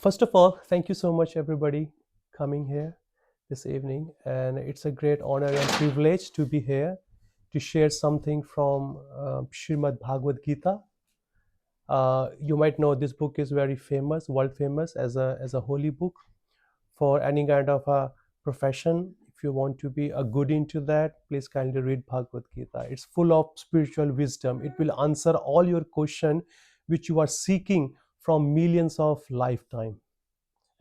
First of all, thank you so much, everybody, coming here this evening. And it's a great honor and privilege to be here to share something from Srimad Bhagavad Gita. You might know this book is very famous, world famous as a holy book for any kind of a profession. If you want to be a good into that, please kindly read Bhagavad Gita. It's full of spiritual wisdom. It will answer all your question which you are seeking from millions of lifetime.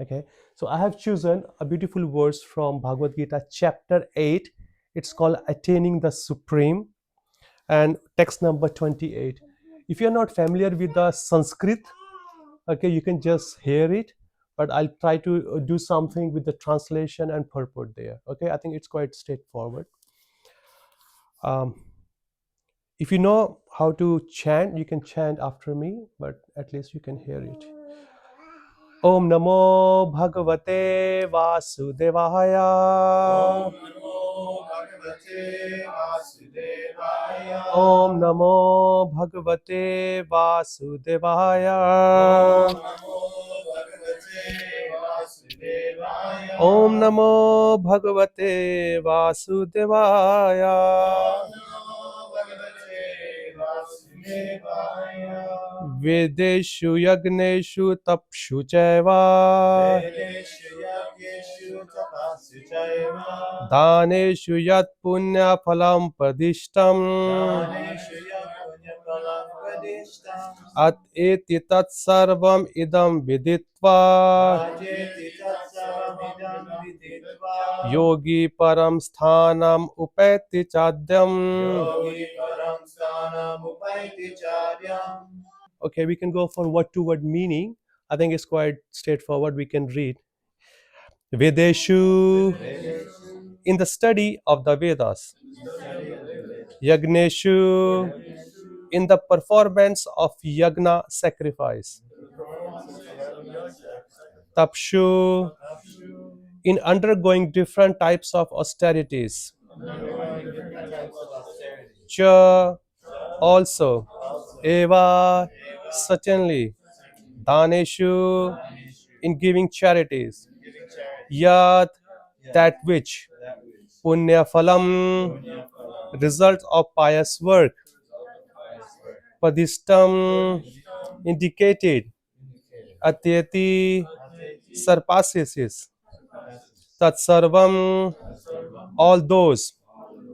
Okay, so I have chosen a beautiful verse from Bhagavad Gita, chapter 8. It's called Attaining the Supreme, and text number 28. If you're not familiar with the Sanskrit, okay, you can just hear it, but I'll try to do something with the translation and purport there. Okay, I think it's quite straightforward. Um, if you know how to chant, you can chant after me, but at least you can hear it. Om Namo Bhagavate Vasudevaya. Om Namo Bhagavate Vasudevaya. Om Namo Bhagavate Vasudevaya. Vedeshu Yagneshu Tapshu Chaiva. Daneshu Yat Punya Phalam Pradishtam. At eti tat sarvam idam viditva. Yogi param sthanam upeti chadyam. Okay, we can go for word to word meaning. I think it's quite straightforward. We can read. Vedeshu, in the study of the Vedas. Yagneshu, in the performance of yagna sacrifice. Tapshu, in undergoing different types of austerities. Cha, also. Eva, certainly. Daneshu, in giving charities. Yat, that which. Punya phalam, result of pious work. Padistam, indicated. Atyeti, surpasses. Tatsarvam, all those.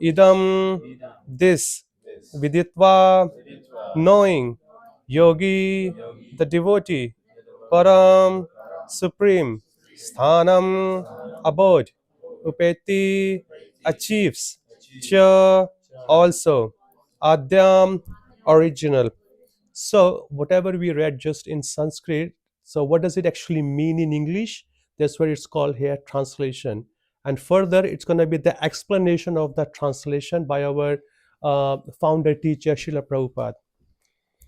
Idam, this. Viditva, knowing. Yogi, the devotee. Param, supreme. Sthanam, abode. Upeti, achieves. Cha, also. Adyam, original. So, whatever we read just in Sanskrit, so what does it actually mean in English? That's what it's called here translation. And further, it's going to be the explanation of the translation by our founder teacher, Srila Prabhupada.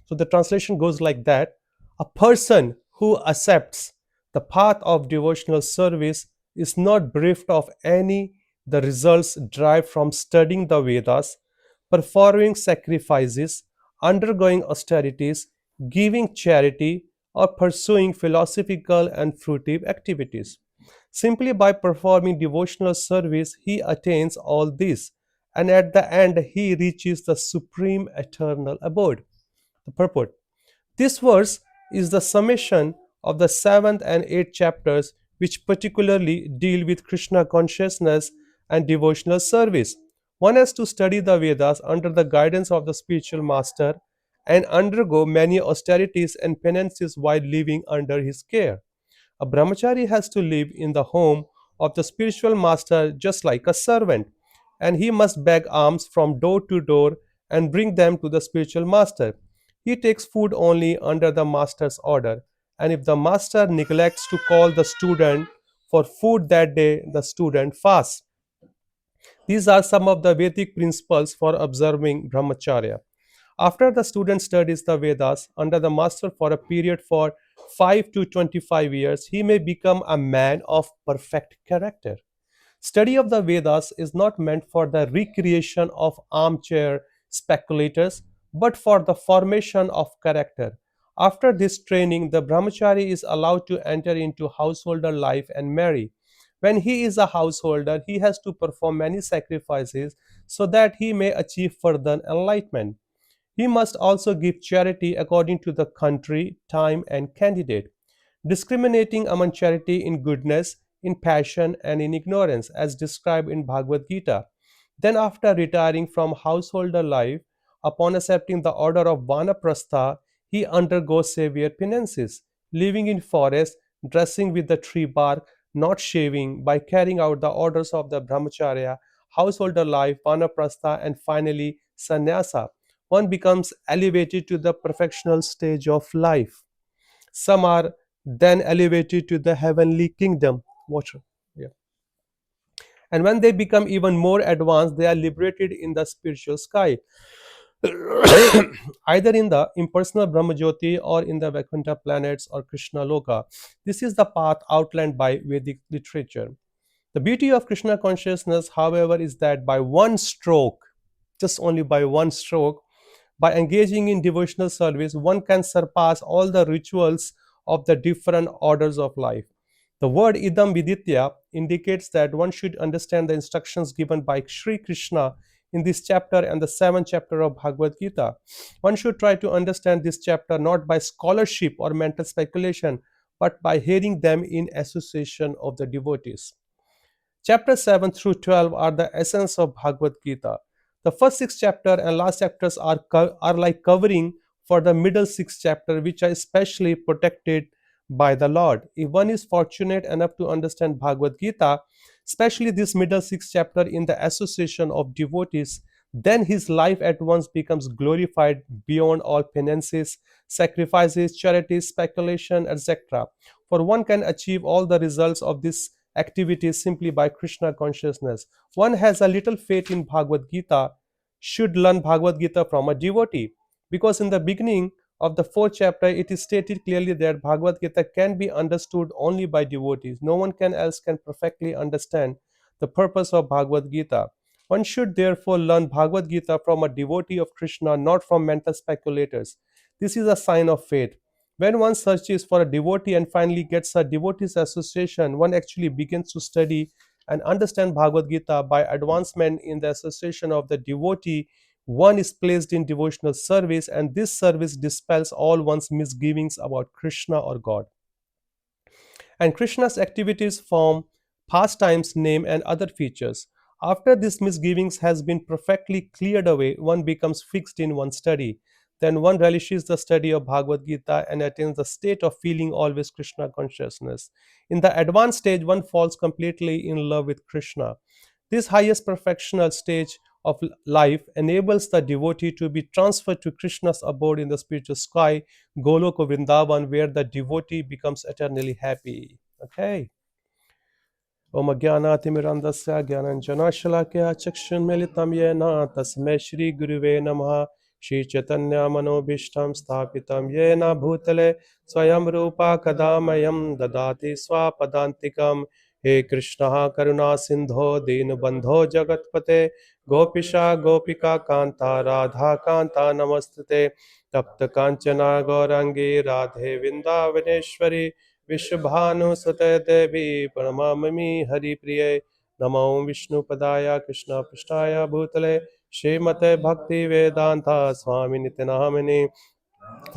So the translation goes like that: a person who accepts the path of devotional service is not bereft of any the results derived from studying the Vedas, performing sacrifices, undergoing austerities, giving charity, or pursuing philosophical and fruitive activities. Simply by performing devotional service, he attains all this, and at the end, he reaches the supreme eternal abode. The purport. This verse is the summation of the seventh and eighth chapters, which particularly deal with Krishna consciousness and devotional service. One has to study the Vedas under the guidance of the spiritual master and undergo many austerities and penances while living under his care. A brahmachari has to live in the home of the spiritual master just like a servant, and he must beg alms from door to door and bring them to the spiritual master. He takes food only under the master's order, and if the master neglects to call the student for food that day, the student fasts. These are some of the Vedic principles for observing brahmacharya. After the student studies the Vedas under the master for a period for 5 to 25 years, he may become a man of perfect character. Study of the Vedas is not meant for the recreation of armchair speculators, but for the formation of character. After this training, the brahmachari is allowed to enter into householder life and marry. When he is a householder, he has to perform many sacrifices so that he may achieve further enlightenment. He must also give charity according to the country, time, and candidate, discriminating among charity in goodness, in passion, and in ignorance, as described in Bhagavad Gita. Then, after retiring from householder life, upon accepting the order of Vanaprastha, he undergoes severe penances, living in forest, dressing with the tree bark, not shaving, by carrying out the orders of the brahmacharya, householder life, Vanaprastha, and finally sannyasa. One becomes elevated to the perfectional stage of life. Some are then elevated to the heavenly kingdom. Watch. Yeah. And when they become even more advanced, they are liberated in the spiritual sky, either in the impersonal Brahmajyoti or in the Vaikuntha planets or Krishna Loka. This is the path outlined by Vedic literature. The beauty of Krishna consciousness, however, is that by one stroke, just only by one stroke, by engaging in devotional service, one can surpass all the rituals of the different orders of life. The word idam viditya indicates that one should understand the instructions given by Sri Krishna in this chapter and the seventh chapter of Bhagavad Gita. One should try to understand this chapter not by scholarship or mental speculation, but by hearing them in association of the devotees. Chapter 7 through 12 are the essence of Bhagavad Gita. The first six chapters and last chapters are like covering for the middle six chapters, which are especially protected by the Lord. If one is fortunate enough to understand Bhagavad Gita, especially this middle six chapter in the association of devotees, then his life at once becomes glorified beyond all penances, sacrifices, charities, speculation, etc. For one can achieve all the results of this activities simply by Krishna consciousness. One has a little faith in Bhagavad Gita, should learn Bhagavad Gita from a devotee, because in the beginning of the fourth chapter it is stated clearly that Bhagavad Gita can be understood only by devotees. No one can else can perfectly understand the purpose of Bhagavad Gita. One should therefore learn Bhagavad Gita from a devotee of Krishna, not from mental speculators. This is a sign of faith. When one searches for a devotee and finally gets a devotee's association, one actually begins to study and understand Bhagavad Gita by advancement in the association of the devotee. One is placed in devotional service, and this service dispels all one's misgivings about Krishna or God. And Krishna's activities form pastimes, name, and other features. After this misgivings has been perfectly cleared away, one becomes fixed in one study. Then one relishes the study of Bhagavad Gita and attains the state of feeling always Krishna consciousness. In the advanced stage, one falls completely in love with Krishna. This highest perfectional stage of life enables the devotee to be transferred to Krishna's abode in the spiritual sky, Goloka Vrindavan, where the devotee becomes eternally happy. Okay. Om Jnanatimirandasya Jnananjanashalakya Chakshunmilitam Yena Tasmai Shri Guruve Namaha Shri Chaitanya Manobishtam Sthapitam Yena Bhutale Swayam Rupa Kadamayam Dadati Swapadantikam He Krishna Karuna Sindho Dinubandho Jagatpate Gopisha Gopika Kanta Radha Kanta Namastate Tapta Kanchana Gaurangi Radhe Vindavaneshwari विश्वभानुसुते देवी प्रणमामि हरिप्रिये नमो विष्णुपदाय कृष्णपृष्ठाय भूतले श्रीमते भक्तिवेदान्ता स्वामिनिति नामिने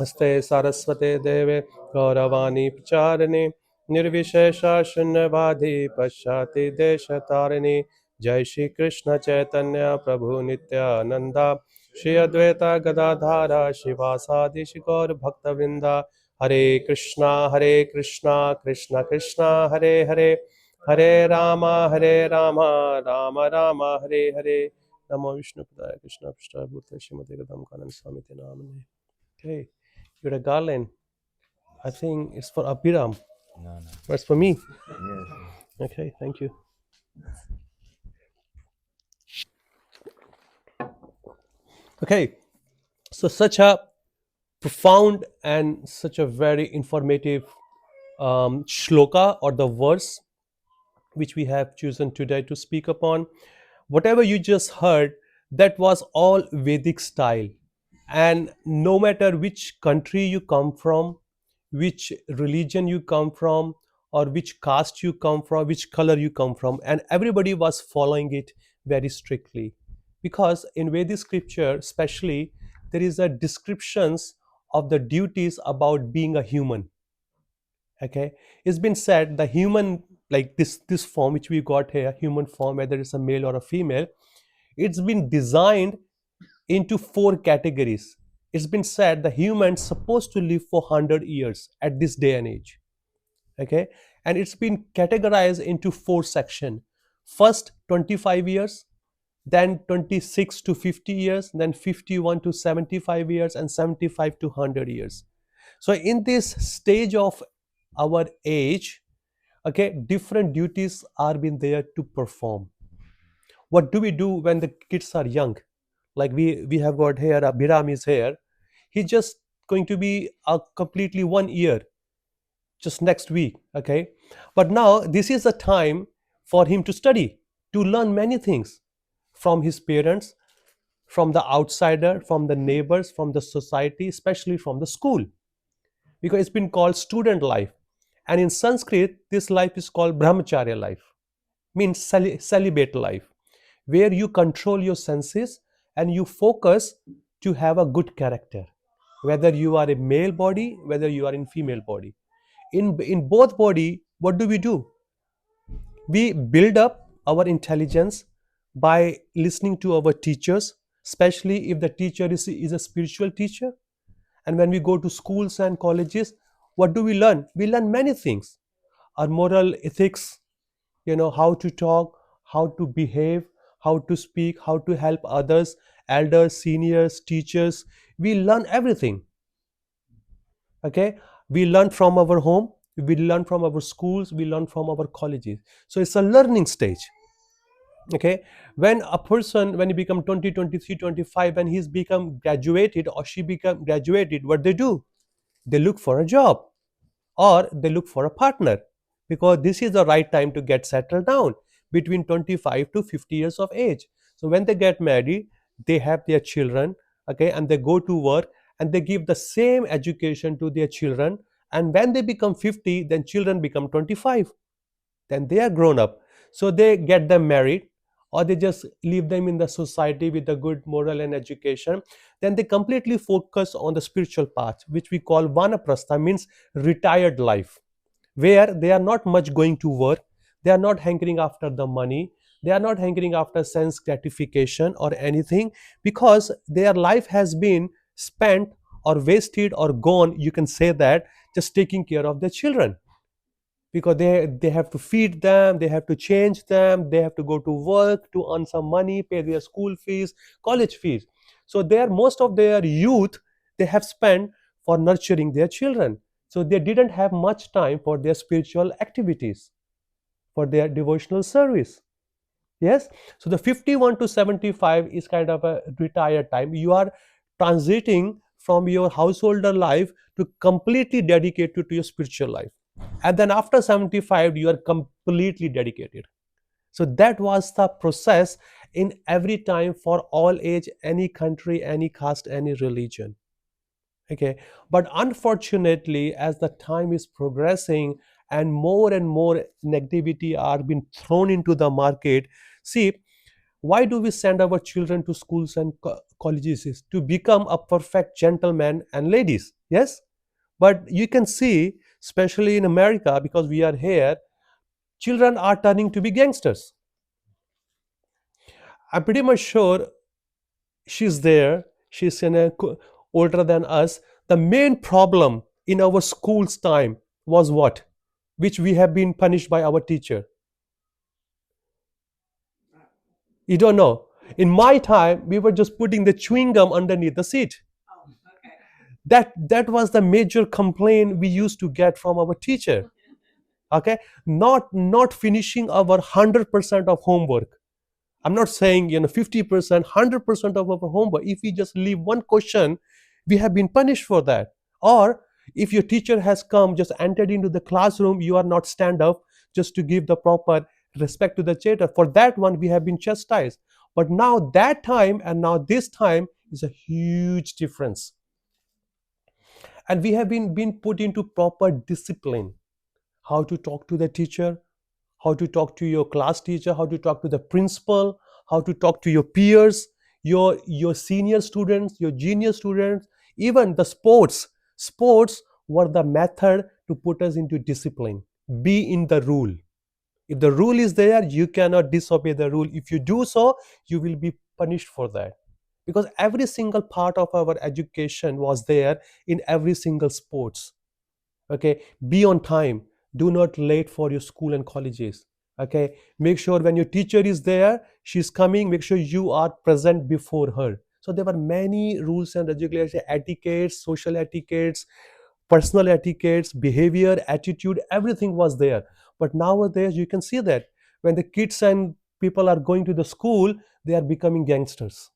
हस्ते सरस्वते देवे गौरवाणी प्रचारिणे निर्विशेष शून्यवादी पश्चाति देशतारिणे जय श्री कृष्ण चैतन्य प्रभु नित्यानंदा श्री अद्वैता गदाधारा शिवासादि गौर भक्तवृंदा हरे कृष्णा कृष्ण कृष्णा हरे हरे हरे राम राम राम हरे हरे नमो विष्णुपदाय कृष्ण पृष्ठाय भूतले श्रीमते गदम कानन स्वामी नाम. Okay, you're a garland. I think it's for Abhiram. No, no. Or it's for me. Yes. Okay, thank you. Okay, so such a profound and such a very informative shloka or the verse which we have chosen today to speak upon. Whatever you just heard, that was all Vedic style. And no matter which country you come from, which religion you come from, or which caste you come from, which color you come from, and everybody was following it very strictly. Because in Vedic scripture especially, there is a descriptions of the duties about being a human. Okay, it's been said the human, like this form which we got here, human form, whether it's a male or a female, it's been designed into four categories. It's been said the human's supposed to live for 100 years at this day and age. Okay, and it's been categorized into four sections. First 25 years, then 26 to 50 years, then 51 to 75 years, and 75 to 100 years. So in this stage of our age, okay, different duties are been there to perform. What do we do when the kids are young? Like we have got here, Biram is here. He's just going to be a completely 1 year just next week. Okay, but now this is a time for him to study, to learn many things from his parents, from the outsider, from the neighbors, from the society, especially from the school, because it's been called student life. And in Sanskrit, this life is called brahmacharya life, means celibate life, where you control your senses and you focus to have a good character, whether you are a male body, whether you are in female body. In both body, what do? We build up our intelligence by listening to our teachers, especially if the teacher is a spiritual teacher. And when we go to schools and colleges, what do we learn? We learn many things: our moral ethics, how to talk, how to behave, how to speak, how to help others, elders, seniors, teachers. We learn everything. Okay, we learn from our home, we learn from our schools, we learn from our colleges. So it's a learning stage. Okay, when a person, when he become 20, 23, 25, when he's become graduated or she become graduated, what they do? They look for a job, or they look for a partner, because this is the right time to get settled down between 25 to 50 years of age. So when they get married, they have their children, okay, and they go to work, and they give the same education to their children. And when they become 50, then children become 25, then they are grown up. So they get them married, or they just leave them in the society with a good moral and education. Then they completely focus on the spiritual path, which we call vanaprastha, means retired life, where they are not much going to work, they are not hankering after the money, they are not hankering after sense gratification or anything, because their life has been spent or wasted or gone, you can say that, just taking care of their children, because they have to feed them, they have to change them, they have to go to work to earn some money, pay their school fees, college fees. So their most of their youth they have spent for nurturing their children. So they didn't have much time for their spiritual activities, for their devotional service. Yes, so the 51 to 75 is kind of a retired time. You are transiting from your householder life to completely dedicated to your spiritual life. And then after 75, you are completely dedicated. So that was the process in every time, for all age, any country, any caste, any religion. Okay, but unfortunately, as the time is progressing and more negativity are being thrown into the market. See, why do we send our children to schools and colleges? Is to become a perfect gentleman and ladies. Yes, but you can see, especially in America, because we are here, children are turning to be gangsters. I'm pretty much sure she's there, she's older than us. The main problem in our school's time was what? Which we have been punished by our teacher. You don't know. In my time, we were just putting the chewing gum underneath the seat. That was the major complaint we used to get from our teacher. Okay, not finishing our 100% of homework. I'm not saying 50%, 100% of our homework. If we just leave one question, we have been punished for that. Or if your teacher has come, just entered into the classroom, you are not stand up just to give the proper respect to the teacher. For that one, we have been chastised. But now that time and now this time, is a huge difference. And we have been put into proper discipline, how to talk to the teacher, how to talk to your class teacher, how to talk to the principal, how to talk to your peers, your senior students, your junior students, even the sports were the method to put us into discipline. Be in the rule. If the rule is there, you cannot disobey the rule. If you do so, you will be punished for that. Because every single part of our education was there in every single sports. Okay, be on time, do not late for your school and colleges. Okay, make sure when your teacher is there, she's coming, make sure you are present before her. So there were many rules and regulations, etiquettes, social etiquettes, personal etiquettes, behavior, attitude, everything was there. But nowadays you can see that when the kids and people are going to the school, they are becoming gangsters.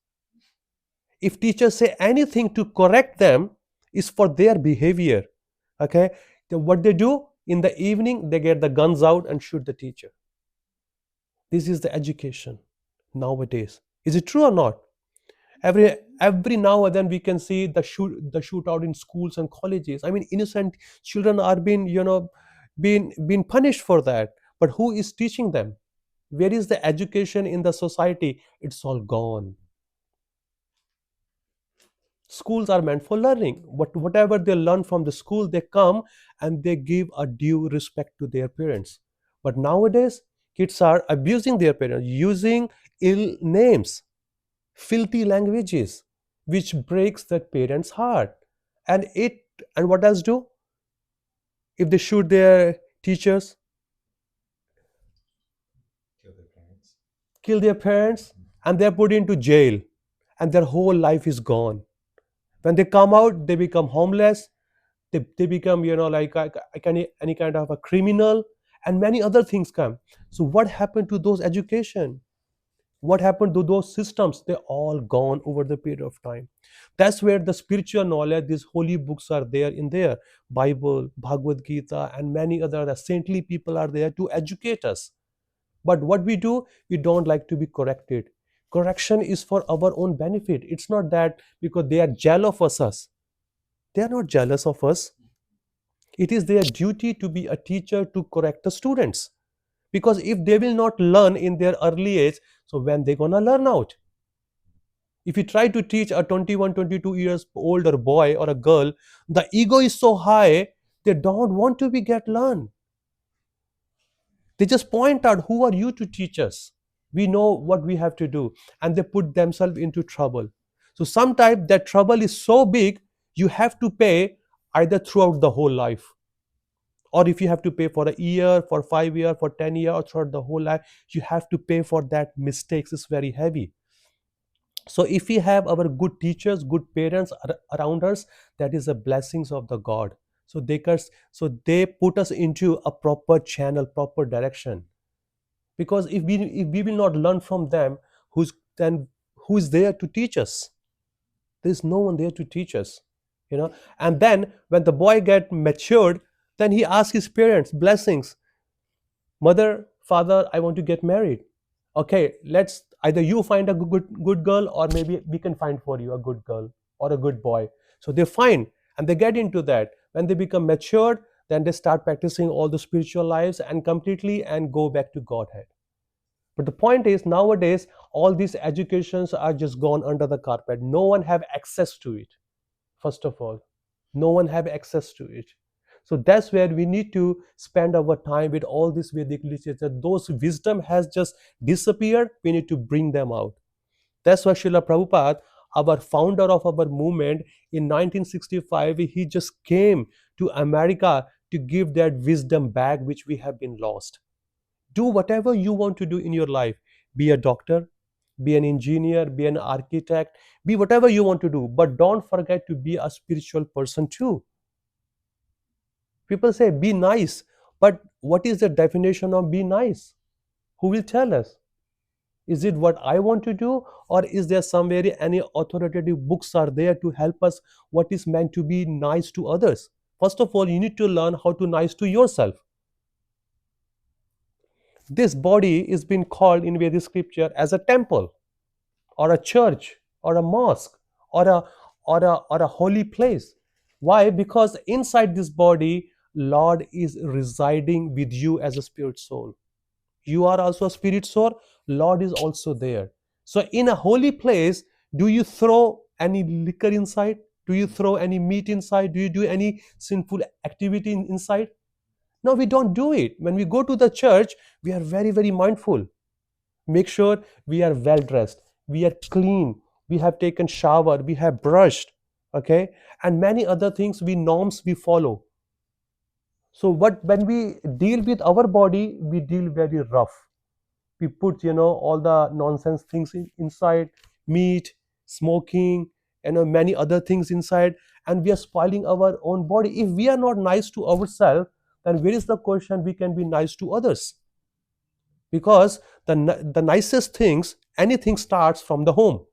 If teachers say anything to correct them, is for their behavior. Okay, then what they do in the evening, they get the guns out and shoot the teacher. This is the education nowadays. Is it true or not? Every now and then we can see the shootout in schools and colleges. I mean, innocent children are being, being punished for that. But who is teaching them? Where is the education in the society? It's all gone. Schools are meant for learning. Whatever they learn from the school, they come and they give a due respect to their parents. But nowadays, kids are abusing their parents, using ill names, filthy languages, which breaks that parent's heart. And it and what else do? If they shoot their teachers, kill their parents, and they're put into jail, and their whole life is gone. When they come out, they become homeless. They become, like any kind of a criminal, and many other things come. So what happened to those education? What happened to those systems? They're all gone over the period of time. That's where the spiritual knowledge, these holy books are there in there. Bible, Bhagavad Gita, and many other the saintly people are there to educate us. But what we do, we don't like to be corrected. Correction is for our own benefit. It's not that because they are jealous of us. They are not jealous of us. It is their duty to be a teacher to correct the students. Because if they will not learn in their early age, so when they gonna learn out? If you try to teach a 21, 22 years older boy or a girl, the ego is so high, they don't want to be get learn. They just point out, who are you to teach us? We know what we have to do. And they put themselves into trouble. So sometimes that trouble is so big, you have to pay either throughout the whole life, or if you have to pay for a year, for 5 years, for 10 years, or throughout the whole life, you have to pay for that. Mistakes is very heavy. So if we have our good teachers, good parents around us, that is the blessings of the God. So they put us into a proper channel, proper direction. Because if we will not learn from them, who's there to teach us? There's no one there to teach us. And then when the boy get matured, then he asks his parents blessings. Mother, father, I want to get married. Okay, let's either you find a good girl, or maybe we can find for you a good girl or a good boy. So they find and they get into that. When they become matured, then they start practicing all the spiritual lives and completely and go back to Godhead. But the point is, nowadays all these educations are just gone under the carpet. No one have access to it. First of all, no one have access to it. So that's where we need to spend our time with all this Vedic literature. Those wisdom has just disappeared. We need to bring them out. That's why Srila Prabhupada, our founder of our movement, in 1965, he just came to America to give that wisdom back which we have been lost. Do whatever you want to do in your life. Be a doctor, be an engineer, be an architect, be whatever you want to do. But don't forget to be a spiritual person too. People say be nice, but what is the definition of be nice? Who will tell us? Is it what I want to do, or is there somewhere any authoritative books are there to help us what is meant to be nice to others? First of all, you need to learn how to nice to yourself. This body is being called in Vedic scripture as a temple, or a church, or a mosque, or a holy place. Why? Because inside this body, Lord is residing with you as a spirit soul. You are also a spirit soul. Lord is also there. So in a holy place, do you throw any liquor inside? Do you throw any meat inside? Do you do any sinful activity inside? No, we don't do it. When we go to the church, we are very, very mindful. Make sure we are well dressed, we are clean, we have taken shower, we have brushed, okay, and many other things, we norms we follow. So what, when we deal with our body, we deal very rough. We put, all the nonsense things inside, meat, smoking, many other things inside, and we are spoiling our own body. If we are not nice to ourselves, then where is the question we can be nice to others? Because the nicest things, anything starts from the home.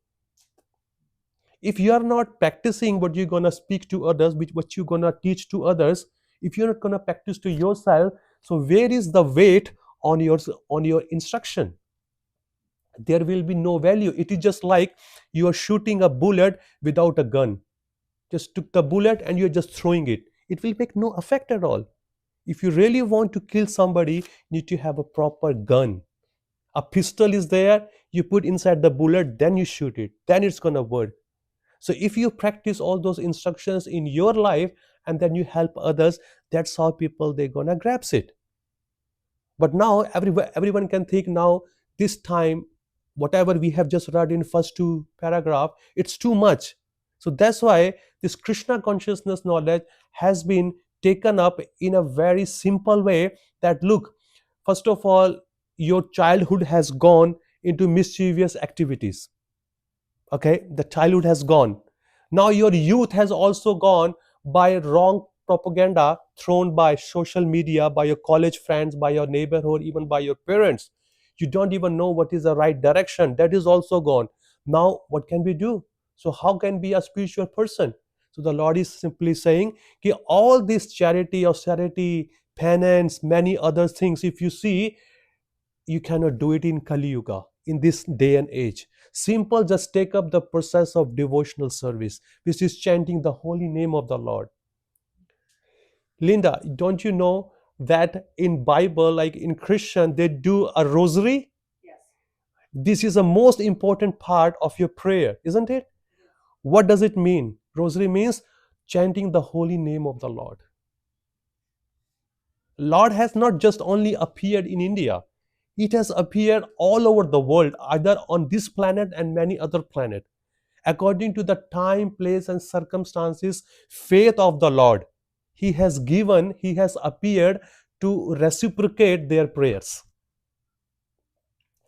If you are not practicing what you're going to speak to others, what you're going to teach to others, if you're not going to practice to yourself, so where is the weight on your instruction? There will be no value. It is just like you are shooting a bullet without a gun. Just took the bullet and you're just throwing it, it will make no effect at all. If you really want to kill somebody, you need to have a proper gun. A pistol is there, you put inside the bullet, then you shoot it, then it's going to work. So if you practice all those instructions in your life and then you help others, that's how people they're going to grasp it. But now everyone can think now, this time, whatever we have just read in first two paragraph, it's too much. So that's why this Krishna consciousness knowledge has been taken up in a very simple way, that look, first of all, your childhood has gone into mischievous activities. Okay, the childhood has gone. Now your youth has also gone by wrong propaganda thrown by social media, by your college friends, by your neighborhood, even by your parents. You don't even know what is the right direction. That is also gone. Now what can we do? So how can be a spiritual person? So the Lord is simply saying, okay, all this charity, austerity, penance, many other things, if you see, you cannot do it in Kali Yuga, in this day and age. Simple, just take up the process of devotional service, which is chanting the holy name of the Lord. Linda, don't you know that in Bible, like in Christian, they do a rosary? This is the most important part of your prayer, isn't it? What does it mean? Rosary means chanting the holy name of the Lord. Lord has not just only appeared in India. It has appeared all over the world, either on this planet and many other planets. According to the time, place, and circumstances, faith of the Lord, He has appeared to reciprocate their prayers.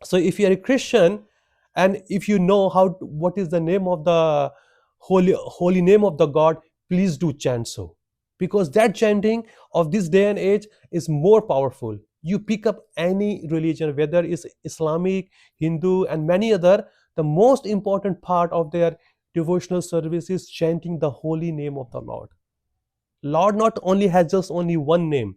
So if you are a Christian, and if you know what is the name of the holy name of the God, please do chant so, because that chanting of this day and age is more powerful. You pick up any religion, whether it's Islamic, Hindu, and many other, the most important part of their devotional service is chanting the holy name of the Lord. Lord not only has just only one name,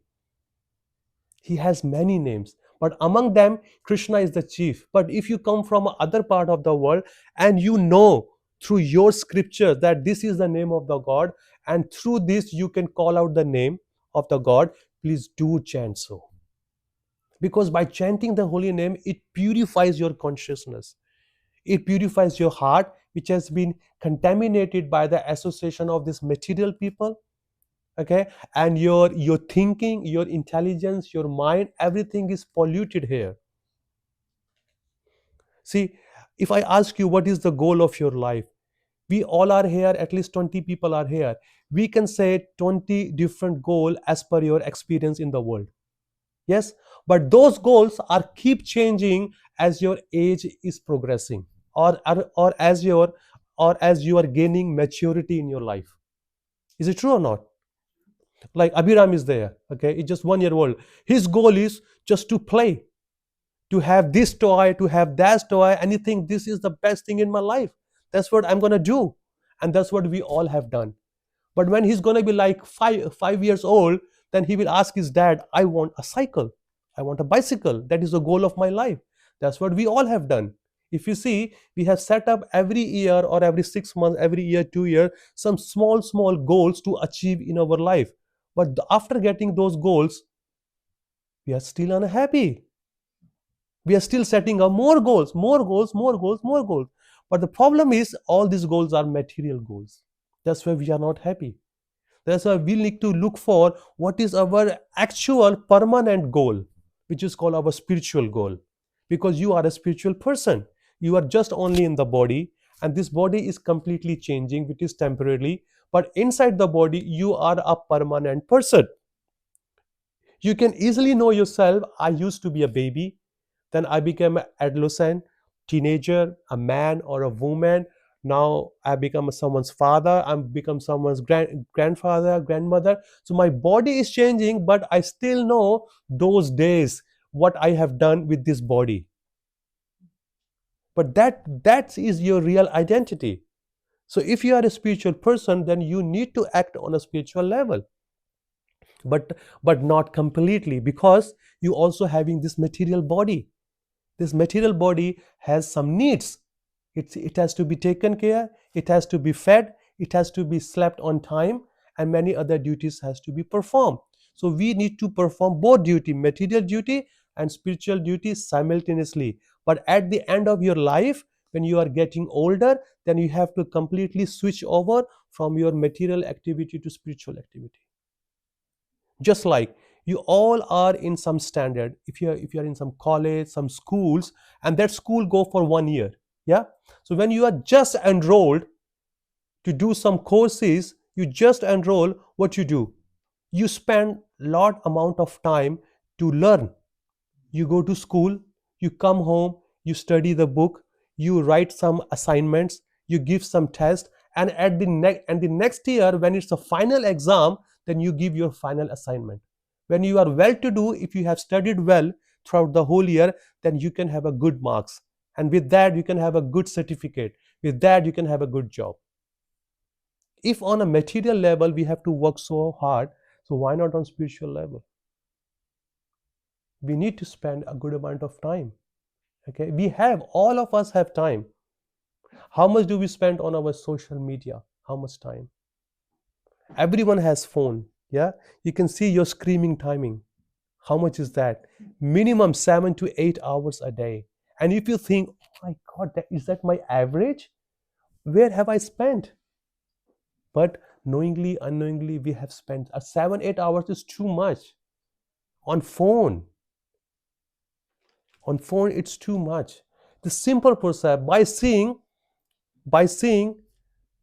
he has many names, but among them Krishna is the chief. But if you come from other part of the world and you know through your scripture that this is the name of the God, and through this you can call out the name of the God, please do chant so, because by chanting the holy name, it purifies your consciousness, it purifies your heart, which has been contaminated by the association of this material people. Okay, and your thinking, your intelligence, your mind, everything is polluted here. See, if I ask you what is the goal of your life, we all are here, at least 20 people are here, we can say 20 different goals as per your experience in the world. Yes, but those goals are keep changing as your age is progressing, or as you are gaining maturity in your life. Is it true or not? Like Abhiram is there, okay, he's just 1 year old. His goal is just to play, to have this toy, to have that toy, and he think this is the best thing in my life. That's what I'm gonna do, and that's what we all have done. But when he's gonna be like 5 years old, then he will ask his dad, I want a cycle, I want a bicycle, that is the goal of my life. That's what we all have done. If you see, we have set up every year or every 6 months, every year, 2 year, some small, small goals to achieve in our life. But after getting those goals, we are still unhappy. We are still setting up more goals, more goals, more goals, more goals. But the problem is, all these goals are material goals. That's why we are not happy. That's why we need to look for what is our actual permanent goal, which is called our spiritual goal. Because you are a spiritual person, you are just only in the body, and this body is completely changing, which is temporarily. But inside the body, you are a permanent person. You can easily know yourself. I used to be a baby, then I became an adolescent, teenager, a man or a woman. Now I become someone's father. I'm become someone's grandfather, grandmother. So my body is changing, but I still know those days what I have done with this body. But that is your real identity. So if you are a spiritual person, then you need to act on a spiritual level, but not completely, because you also having this material body. This material body has some needs. It has to be taken care, it has to be fed, it has to be slept on time, and many other duties has to be performed. So we need to perform both duty, material duty and spiritual duty, simultaneously. But at the end of your life, when you are getting older, then you have to completely switch over from your material activity to spiritual activity. Just like you all are in some standard, if you are in some college, some schools, and that school go for 1 year. Yeah. So when you are just enrolled to do some courses, you just enroll, what you do, you spend lot amount of time to learn. You go to school, you come home, you study the book, you write some assignments, you give some tests, and at the next year, when it's a final exam, then you give your final assignment. When you are well to do, if you have studied well throughout the whole year, then you can have a good marks, and with that you can have a good certificate. With that you can have a good job. If on a material level we have to work so hard, so why not on spiritual level? We need to spend a good amount of time. Okay, we have, all of us have time. How much do we spend on our social media? How much time? Everyone has phone. Yeah, you can see your screaming timing. How much is that? Minimum 7 to 8 hours a day. And if you think, oh my god, is that my average? Where have I spent? But knowingly, unknowingly, we have spent 7 8 hours is too much on phone. On phone it's too much. The simple process, by seeing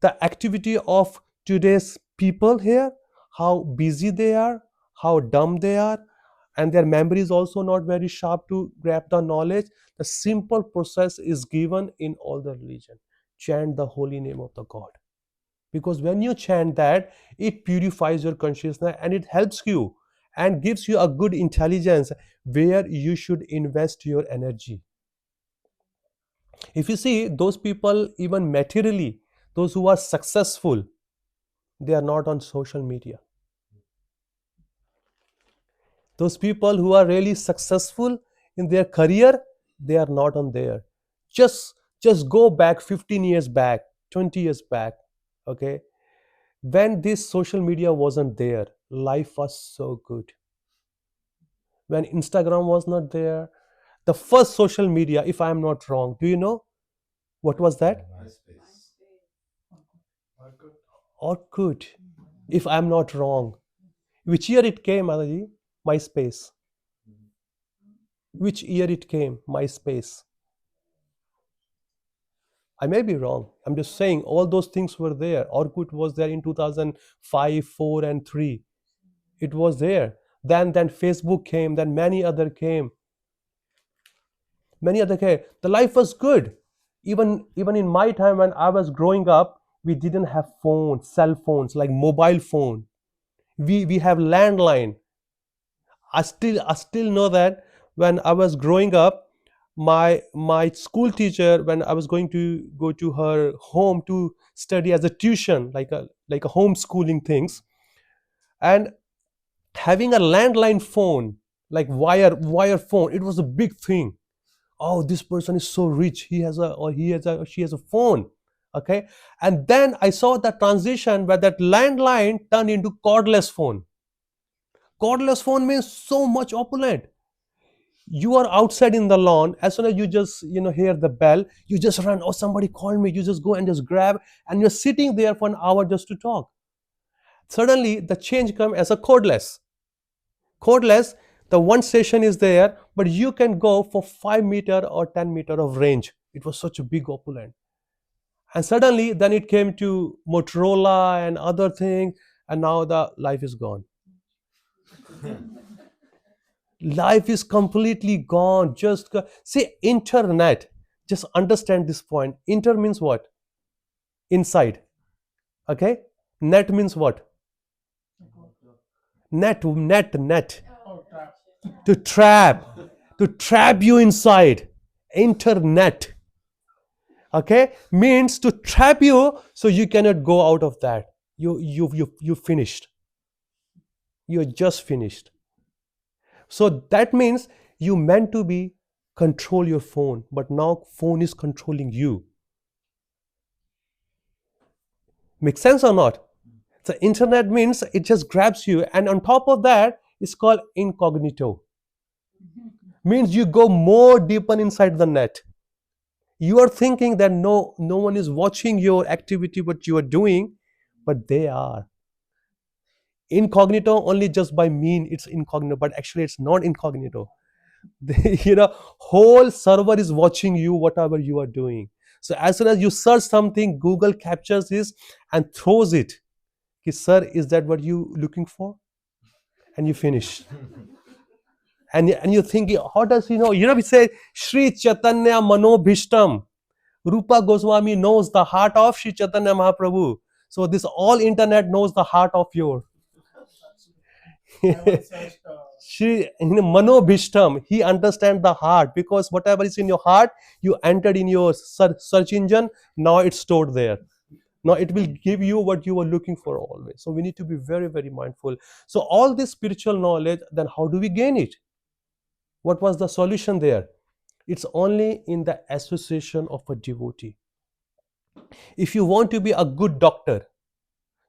the activity of today's people here, how busy they are, how dumb they are, and their memory is also not very sharp to grab the knowledge. The simple process is given in all the religion. Chant the holy name of the God, because when you chant that, it purifies your consciousness and it helps you and gives you a good intelligence where you should invest your energy. If you see those people, even materially, those who are successful, they are not on social media. Those people who are really successful in their career, they are not on there. Just go back 15 years back, 20 years back. Okay, when this social media wasn't there, life was so good. When Instagram was not there, the first social media, if I am not wrong, do you know what was that? Orkut, if I am not wrong. Which year it came, Adaji? MySpace. Which year it came? MySpace. I may be wrong. I'm just saying all those things were there. Orkut was there in 2005, 4, and 3. It was there. Then Facebook came. Then many other came. Many other came. The life was good. Even in my time when I was growing up, we didn't have phones, cell phones like mobile phone. We have landline. I still know that when I was growing up, my school teacher, when I was going to go to her home to study as a tuition, like a homeschooling things, and having a landline phone, like wire phone, it was a big thing. Oh, this person is so rich, he has a, or he has a, or she has a phone. Okay. And then I saw the transition where that landline turned into cordless phone. Cordless phone means so much opulent. You are outside in the lawn, as soon as you just hear the bell, you just run, oh somebody called me, you just go and just grab, and you're sitting there for an hour just to talk. Suddenly the change come as a cordless. The one station is there, but you can go for 5 meter or 10 meter of range. It was such a big opulent. And suddenly then it came to Motorola and other things, and now the life is gone. Life is completely gone. See, internet, just understand this point. Inter means what? Inside. Okay. Net means what? Net to trap, to trap you inside. Internet, okay, means to trap you so you cannot go out of that. You finished. You're just finished. So that means you meant to be control your phone, but now phone is controlling you. Make sense or not? So internet means it just grabs you, and on top of that, it's called incognito. Means you go more deeper inside the net. You are thinking that no one is watching your activity, what you are doing, but they are. Incognito only just by mean it's incognito, but actually it's not incognito. Whole server is watching you, whatever you are doing. So as soon as you search something, Google captures this and throws it. Okay, sir, is that what you looking for? And you finish. And you're thinking, how does he know? We say Sri Chaitanya Manobhishtam. Rupa Goswami knows the heart of Sri Chaitanya Mahaprabhu. So this all internet knows the heart of your Shri Manobhishtam. He understands the heart, because whatever is in your heart, you entered in your search engine. Now it's stored there. Now it will give you what you were looking for always. So we need to be very, very mindful. So all this spiritual knowledge, then how do we gain it? What was the solution there? It's only in the association of a devotee. If you want to be a good doctor,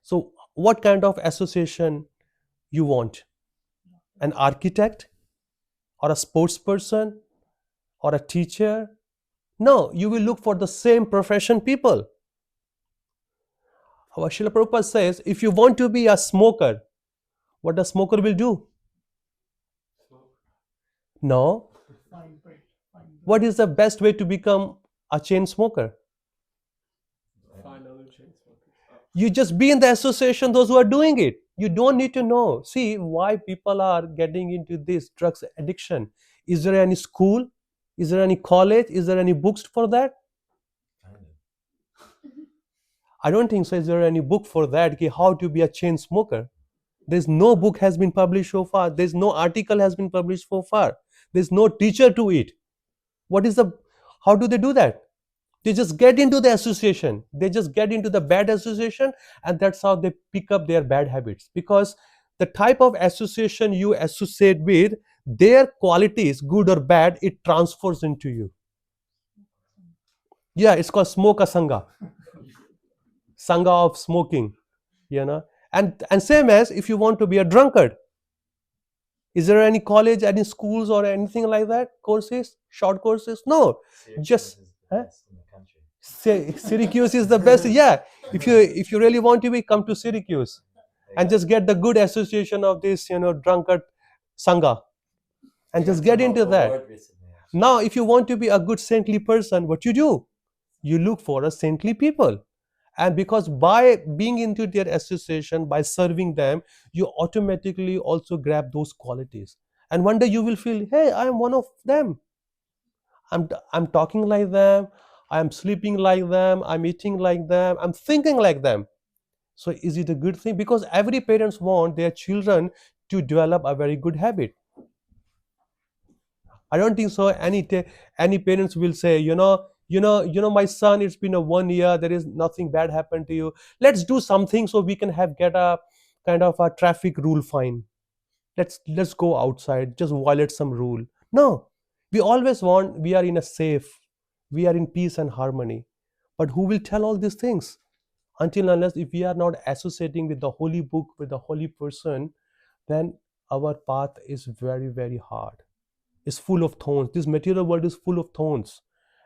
so what kind of association you want? An architect, or a sports person, or a teacher? No, you will look for the same profession people. Our Srila Prabhupada says, if you want to be a smoker, what the smoker will do? No. What is the best way to become a chain smoker? You just be in the association, those who are doing it. You don't need to know. See why people are getting into this drugs addiction. Is there any school? Is there any college? Is there any books for that? I don't think so. Is there any book for that? How to be a chain smoker? There's no book has been published so far. There's no article has been published so far. There's no teacher to it. How do they do that? They just get into the association. They just get into the bad association, and that's how they pick up their bad habits. Because the type of association you associate with, their qualities, good or bad, it transfers into you. Yeah, it's called smoka sangha. Sangha of smoking, And same as if you want to be a drunkard. Is there any college, any schools or anything like that? Courses, short courses? No. Just Syracuse is the best. Yeah. If you really want to be, come to Syracuse and just get the good association of this, drunkard sangha, and just get into that. Now, if you want to be a good saintly person, what you do? You look for a saintly people. And because by being into their association, by serving them, you automatically also grab those qualities. And one day you will feel, hey, I am one of them. I'm talking like them, I'm sleeping like them, I'm eating like them, I'm thinking like them. So is it a good thing? Because every parents want their children to develop a very good habit. I don't think so. Any parents will say, my son, it's been a 1 year. There is nothing bad happened to you. Let's do something so we can get a kind of a traffic rule fine. Let's go outside, just violate some rule. No, We always want, we are in a safe, we are in peace and harmony. But who will tell all these things? Until unless if we are not associating with the holy book, with the holy person, then our path is very, very hard. It's full of thorns. This material world is full of thorns.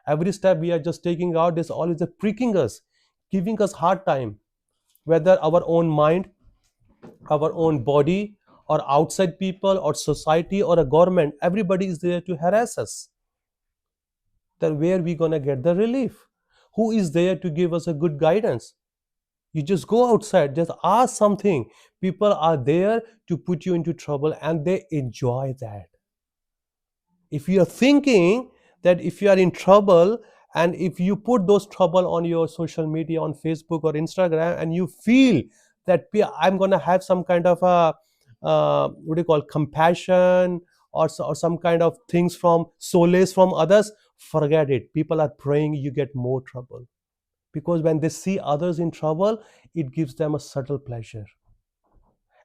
Every step we are just taking out is always pricking us, giving us hard time. Whether our own mind, our own body, or outside people, or society, or a government, everybody is there to harass us. Then where we gonna get the relief? Who is there to give us a good guidance? You just go outside, just ask something. People are there to put you into trouble, and they enjoy that. If you are thinking that if you are in trouble, and if you put those trouble on your social media, on Facebook or Instagram, and you feel that I'm going to have some kind of a what do you call, compassion, or some kind of things from solace from others, forget it. People are praying you get more trouble, because when they see others in trouble, it gives them a subtle pleasure.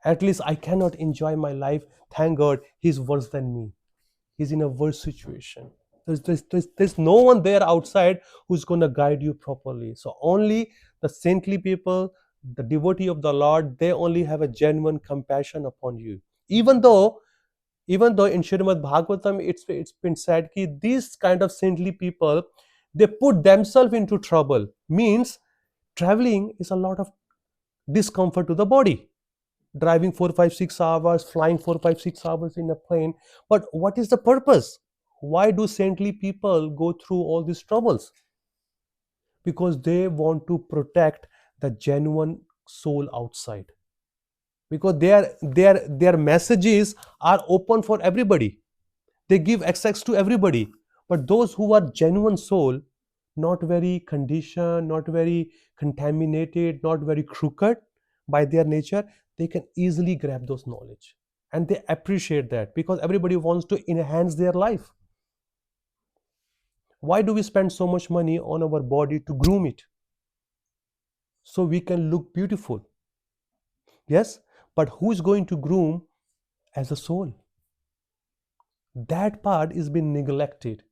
At least I cannot enjoy my life, thank God he's worse than me, he's in a worse situation. There's no one there outside who's going to guide you properly. So only the saintly people, the devotee of the Lord, they only have a genuine compassion upon you. Even though in Srimad Bhagavatam it's been said that these kind of saintly people, they put themselves into trouble. Means traveling is a lot of discomfort to the body. Driving 4 5 6 hours, flying 4 5 6 hours in a plane. But what is the purpose? Why do saintly people go through all these troubles? Because they want to protect the genuine soul outside. Because their messages are open for everybody. They give access to everybody. But those who are genuine soul, not very conditioned, not very contaminated, not very crooked by their nature, they can easily grab those knowledge, and they appreciate that, because everybody wants to enhance their life. Why do we spend so much money on our body to groom it? So we can look beautiful. Yes, but who is going to groom as a soul? That part is being neglected.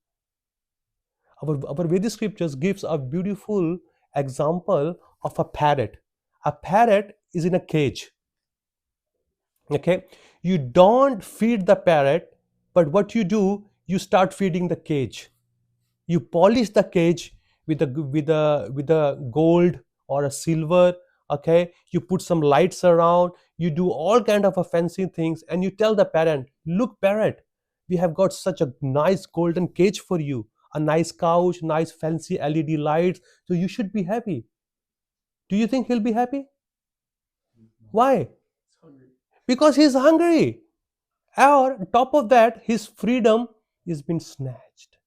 Our Vedic scriptures gives a beautiful example of a parrot. A parrot is in a cage. Okay, you don't feed the parrot, but what you do, you start feeding the cage. You polish the cage with a gold or a silver. Okay, you put some lights around, you do all kind of a fancy things, and you tell the parent, look parrot, we have got such a nice golden cage for you, a nice couch, nice fancy LED lights, so you should be happy. Do you think he'll be happy? Why? Because he's hungry. Or top of that, his freedom is been snatched.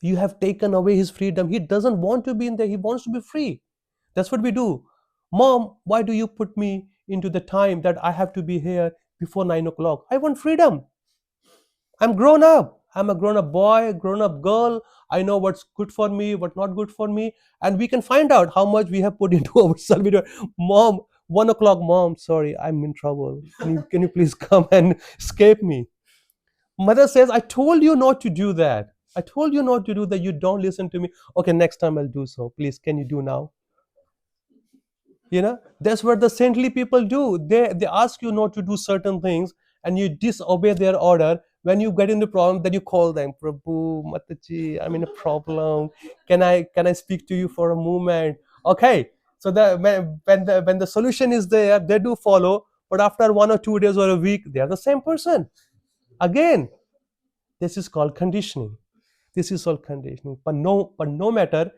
You have taken away his freedom. He doesn't want to be in there, he wants to be free. That's what we do. Mom, why do you put me into the time that I have to be here before 9 o'clock? I want freedom. I'm grown up. I'm a grown up boy, grown up girl. I know what's good for me, what's not good for me. And we can find out how much we have put into ourselves. Mom, 1 o'clock, mom, sorry, I'm in trouble. Can you please come and escape me? Mother says, I told you not to do that. I told you not to do that. You don't listen to me. Okay, next time I'll do so. Please, can you do now? That's what the saintly people do. They ask you not to do certain things, and you disobey their order. When you get in the problem, then you call them, Prabhu, Mataji, I'm in a problem. Can I speak to you for a moment? Okay. So when the solution is there, they do follow. But after 1 or 2 days or a week, they are the same person again. This is called conditioning. This is all conditioning. But no matter,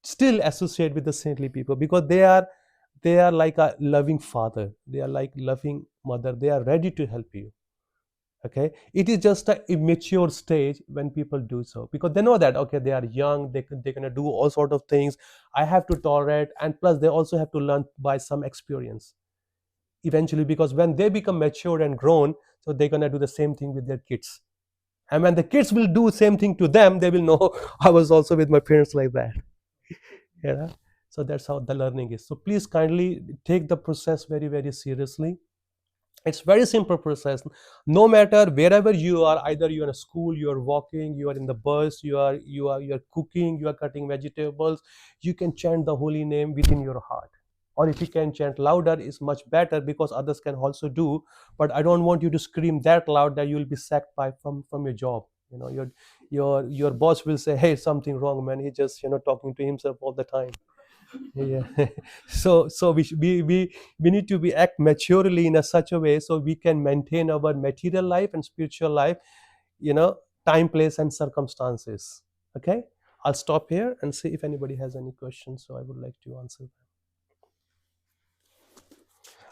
still associate with the saintly people, because they are like a loving father. They are like loving mother. They are ready to help you. Okay, it is just a immature stage when people do so, because they know that okay, they are young. They're gonna do all sort of things. I have to tolerate, and plus they also have to learn by some experience eventually, because when they become mature and grown, so they're gonna do the same thing with their kids. And when the kids will do same thing to them, they will know I was also with my parents like that. Yeah. So that's how the learning is. So please kindly take the process very, very seriously. It's very simple process. No matter wherever you are, either you're in a school, you're walking, you are in the bus, you're cooking, you are cutting vegetables, you can chant the holy name within your heart. Or if you can chant louder, is much better, because others can also do. But I don't want you to scream that loud that you'll be sacked by from your job. You know, your boss will say, "Hey, something wrong, man. He just talking to himself all the time." Yeah. So we need to be act maturely in a such a way so we can maintain our material life and spiritual life, you know time, place, and circumstances. Okay, I'll stop here and see if anybody has any questions, so I would like to answer them.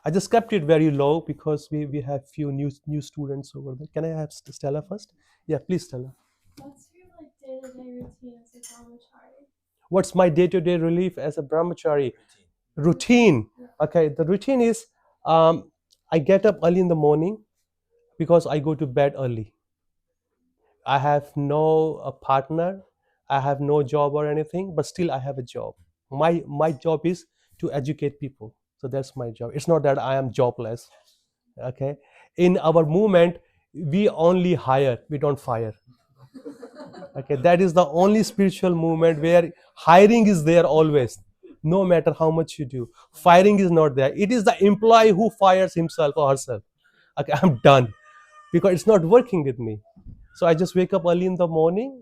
I just kept it very low because we have few new students over there. Can I have Stella first? Yeah, please, Stella. What's your like day-to-day routine as a brahmachari? What's my day-to-day relief as a brahmachari? Routine. Okay, the routine is, I get up early in the morning because I go to bed early. I have no partner, I have no job or anything, but still I have a job. My job is to educate people, so that's my job. It's not that I am jobless. Okay, in our movement we only hire, we don't fire. Okay, that is the only spiritual movement where hiring is there always, no matter how much you do. Firing is not there. It is the employee who fires himself or herself. Okay, I'm done because it's not working with me. So I just wake up early in the morning,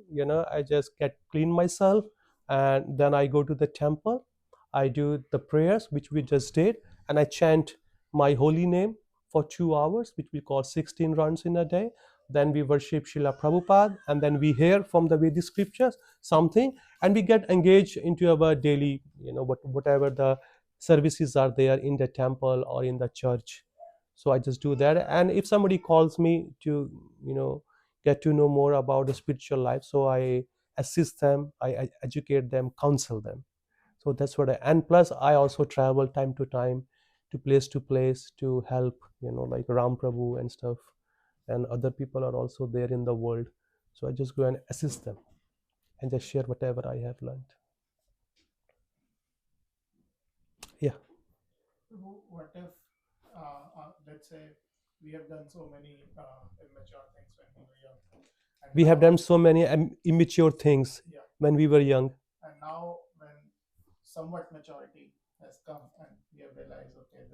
I just get clean myself, and then I go to the temple. I do the prayers which we just did, and I chant my holy name for 2 hours, which we call 16 runs in a day. Then we worship Srila Prabhupada, and then we hear from the Vedic scriptures something, and we get engaged into our daily, whatever the services are there in the temple or in the church. So I just do that, and if somebody calls me to, get to know more about the spiritual life, so I assist them, I educate them, counsel them. So that's what and plus I also travel time to place to help, like Ram Prabhu and stuff, and other people are also there in the world. So I just go and assist them and just share whatever I have learned. Yeah. What if, let's say, we have done so many immature things when we were young, and we have done so many immature things, yeah, when we were young, and now when somewhat maturity has come and we have realized, okay,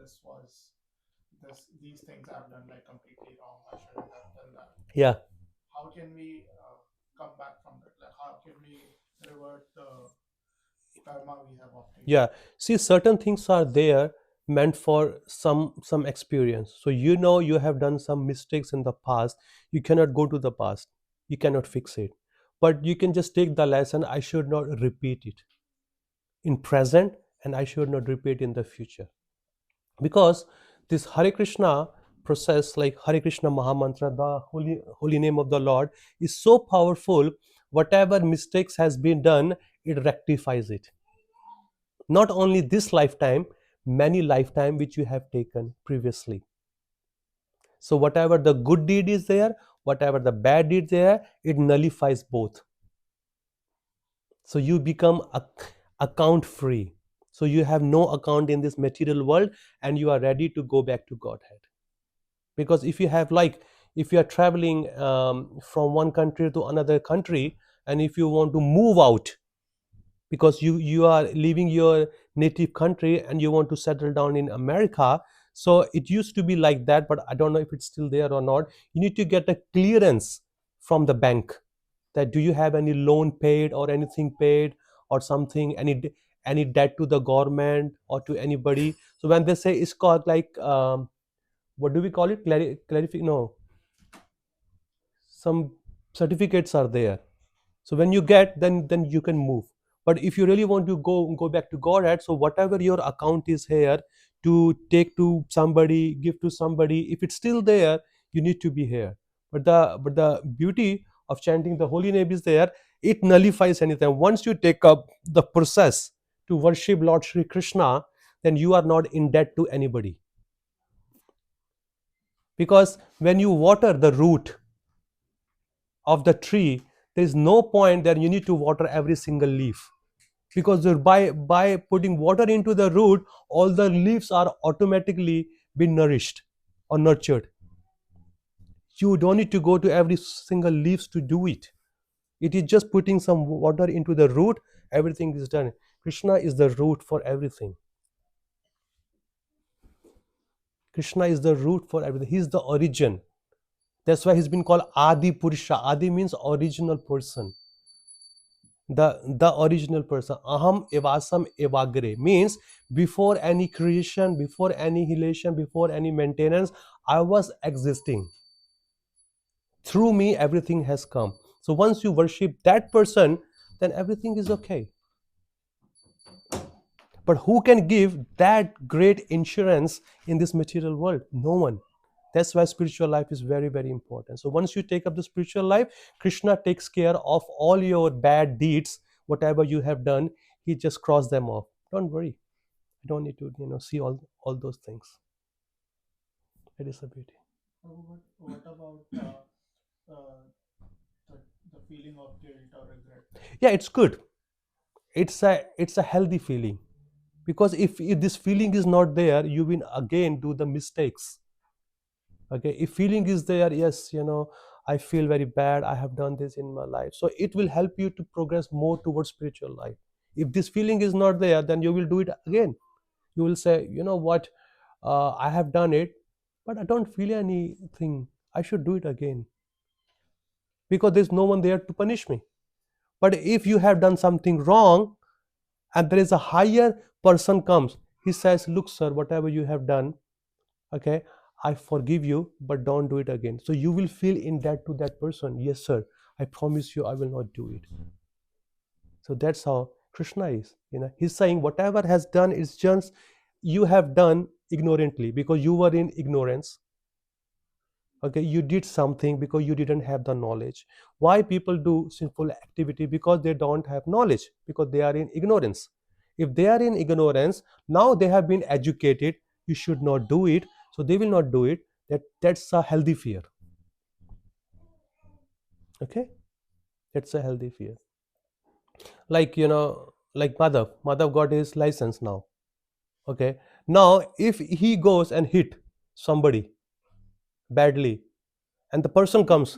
these things I've done like completely wrong, I shouldn't have done that. Yeah. How can we come back from that? Like, how can we revert the karma we have obtained? Yeah, see, certain things are there meant for some experience. So you have done some mistakes in the past. You cannot go to the past, you cannot fix it, but you can just take the lesson. I should not repeat it in present, and I should not repeat in the future, because this Hare Krishna process, like Hare Krishna Mahamantra, the holy name of the Lord, is so powerful. Whatever mistakes has been done, it rectifies it. Not only this lifetime, many lifetime which you have taken previously. So whatever the good deed is there, whatever the bad deed there, it nullifies both. So you become account free. So you have no account in this material world, and you are ready to go back to Godhead. Because if you are traveling from one country to another country, and if you want to move out, because you are leaving your native country and you want to settle down in America. So it used to be like that, but I don't know if it's still there or not. You need to get a clearance from the bank, that do you have any loan paid or anything paid, or something, any debt to the government or to anybody. So when they say, it's called like, what do we call it, clarify, no, some certificates are there. So when you get, then you can move. But if you really want to go back to Godhead, so whatever your account is here, to take to somebody, give to somebody, if it's still there, you need to be here. But the beauty of chanting the holy name is there. It nullifies anything. Once you take up the process to worship Lord Shri Krishna, then you are not in debt to anybody. Because when you water the root of the tree, there is no point that you need to water every single leaf, because by putting water into the root, all the leaves are automatically been nourished. or nurtured. You don't need to go to every single leaves to do it. It is just putting some water into the root, everything is done. Krishna is the root for everything. Krishna is the root for everything. He's the origin. That's why he's been called Adi Purusha. Adi means original person. The original person. Aham evasam evagre means before any creation, before any annihilation, before any maintenance, I was existing. Through me, everything has come. So once you worship that person, then everything is okay. But who can give that great insurance in this material world? No one. That's why spiritual life is very, very important. So once you take up the spiritual life, Krishna takes care of all your bad deeds, whatever you have done, he just cross them off. Don't worry. You don't need to, see all those things. It is a beauty. What about uh, the feeling of guilt or regret? Yeah, it's good. It's a healthy feeling. Because if this feeling is not there, you will again do the mistakes. Okay, if feeling is there, yes, I feel very bad, I have done this in my life, so it will help you to progress more towards spiritual life. If this feeling is not there, then you will do it again. You will say, you know what, I have done it, but I don't feel anything, I should do it again, because there's no one there to punish me. But if you have done something wrong and there is a higher person comes, he says, look sir, whatever you have done, okay, I forgive you, but don't do it again. So you will feel in that to that person, yes sir, I promise you I will not do it. So that's how Krishna is. He's saying whatever has done is just you have done ignorantly because you were in ignorance. Okay, you did something because you didn't have the knowledge. Why people do sinful activity? Because they don't have knowledge, because they are in ignorance. If they are in ignorance, now they have been educated, you should not do it, so they will not do it. That's a healthy fear. Okay, that's a healthy fear. Like, like Madhav got his license now. Okay, now if he goes and hit somebody badly, and the person comes,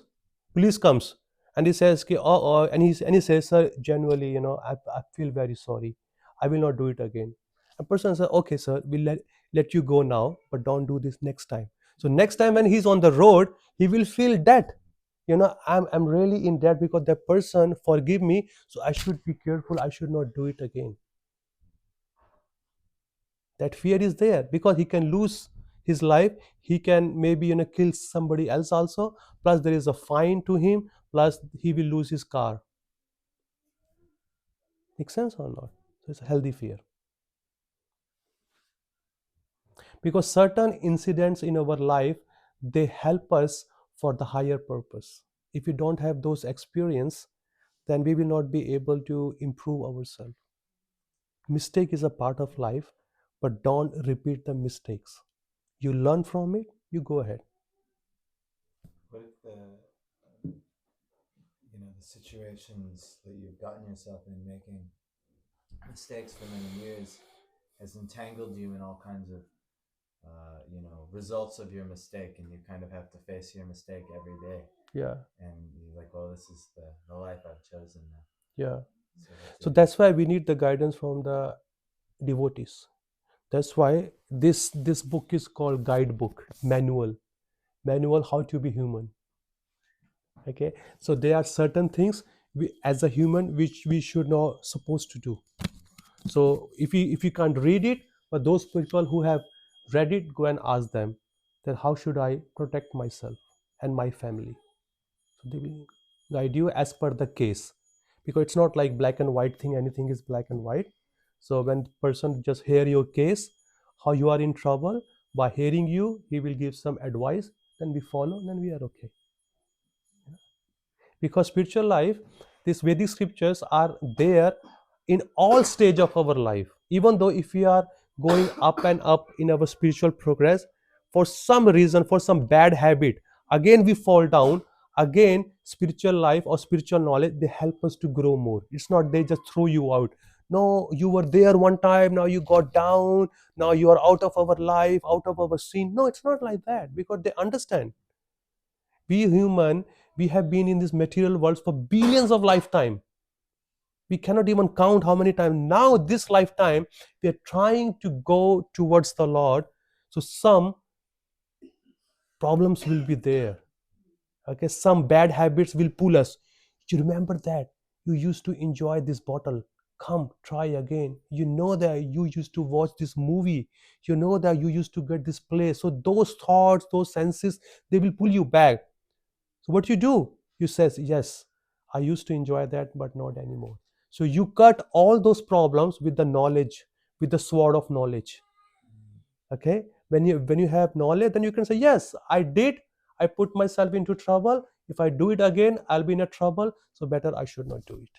police comes, and he says, "Ki, oh," and he says, sir, genuinely, I feel very sorry, I will not do it again. A person says, okay sir, we'll let you go now, but don't do this next time. So next time when he's on the road, he will feel that, I'm really in debt because that person forgive me, so I should be careful, I should not do it again. That fear is there because he can lose his life, he can maybe kill somebody else also, plus there is a fine to him, plus he will lose his car. Makes sense or not? So it's a healthy fear, because certain incidents in our life, they help us for the higher purpose. If we don't have those experience, then we will not be able to improve ourselves. Mistake is a part of life, but don't repeat the mistakes. You learn from it, you go ahead. What if the situations that you've gotten yourself in making mistakes for many years has entangled you in all kinds of results of your mistake, and you kind of have to face your mistake every day, Yeah, and you're like, well, this is the life I've chosen now. yeah. So what's So your that's why we need the guidance from the devotees. That's why this book is called guidebook, manual how to be human. Okay, so there are certain things as a human which we should not supposed to do. So if you can't read it, but those people who have read it, go and ask them that how should I protect myself and my family. So they will guide you as per the case, because it's not like black and white thing, anything is black and white. So when person just hear your case, how you are in trouble, by hearing you he will give some advice, then we follow, then we are okay. Because spiritual life, these Vedic scriptures are there in all stage of our life. Even though if we are going up and up in our spiritual progress, for some reason, for some bad habit, again we fall down, again spiritual life or spiritual knowledge, they help us to grow more. It's not they just throw you out. No, you were there one time, now you got down, now you are out of our life, out of our scene. No, it's not like that, because they understand. We human, we have been in this material world for billions of lifetime. We cannot even count how many times. Now, this lifetime, we are trying to go towards the Lord. So some problems will be there. Okay, some bad habits will pull us. You remember that you used to enjoy this bottle, come try again. You know that you used to watch this movie, you know that you used to get this play. So those thoughts, those senses, they will pull you back. So what you do, you says, yes, I used to enjoy that, but not anymore. So you cut all those problems with the knowledge, with the sword of knowledge. Okay, when you have knowledge, then you can say, yes, I did, I put myself into trouble. If I do it again, I'll be in a trouble, so better I should not do it.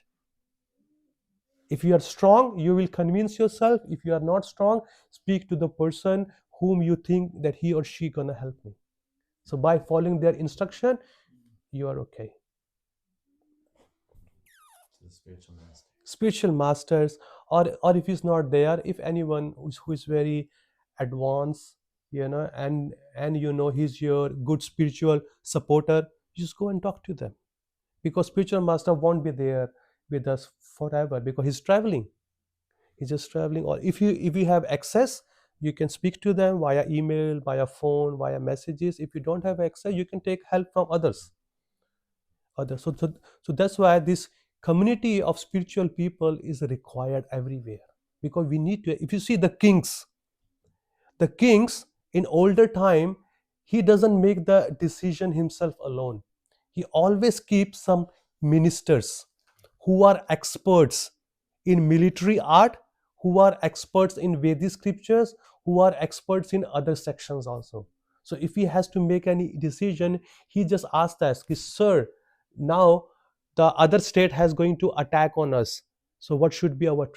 If you are strong, you will convince yourself. If you are not strong, speak to the person whom you think that he or she gonna help me. So by following their instruction, you are okay. To the spiritual master. Spiritual masters, or if he's not there, if anyone who is very advanced, and he's your good spiritual supporter, you just go and talk to them, because spiritual master won't be there with us forever, because he's traveling. He's just traveling. Or if you have access, you can speak to them via email, via phone, via messages. If you don't have access, you can take help from others. So that's why this community of spiritual people is required everywhere, because we need to. If you see the kings in older time, he doesn't make the decision himself alone. He always keeps some ministers who are experts in military art, who are experts in Vedic scriptures, who are experts in other sections also. So if he has to make any decision, he just asks us, sir, now the other state has going to attack on us. So what should be our